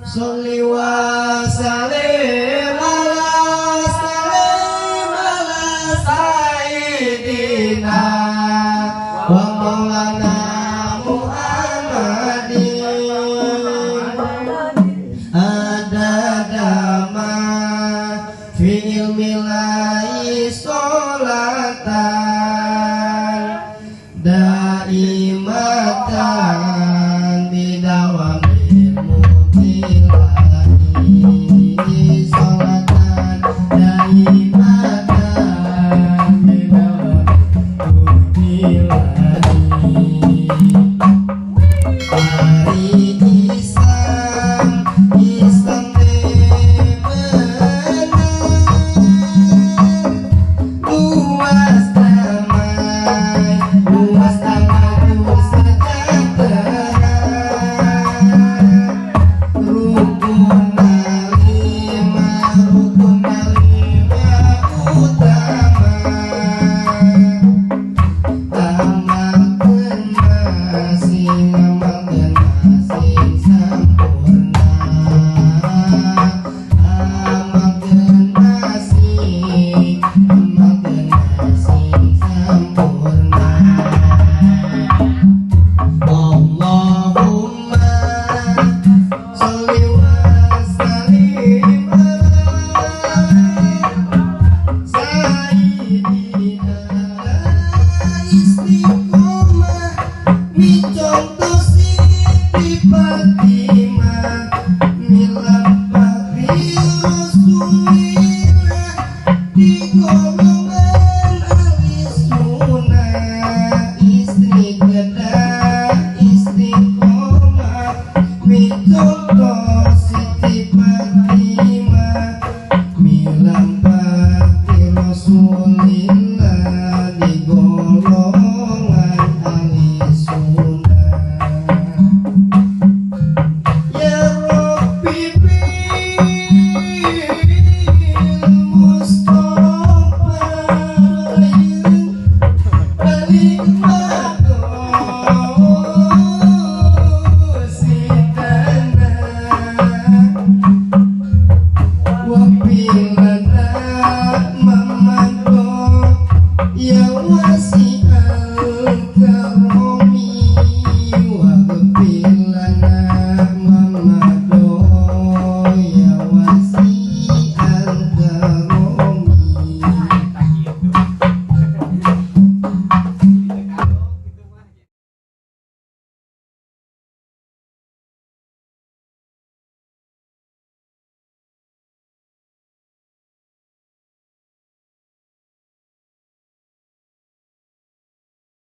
Sholli wa sallim ala sayyidina wa maulana Muhammadin adada ma fi ilmillahi sholatan daimatan bidawamil mutilani sholatan daimatan bidawamil mutilani. Hari Islam benar luas damai ku sejahtera rukun lima utama amalkan masing sempurna amalkan masing sempurna. Allahumma sholli wa sallim ala sayyidina istiqomah micontoh Siti Fatimah milan Fakri Rasulillah di golongan ahli sunnah istri kedah istiqomah micontoh Siti Fatimah milan Fakri Rasulillah di golongan ahli sunnah. Ya Rabbi bil Mustafa balik sitana wa bilana mamanto ya wasi'al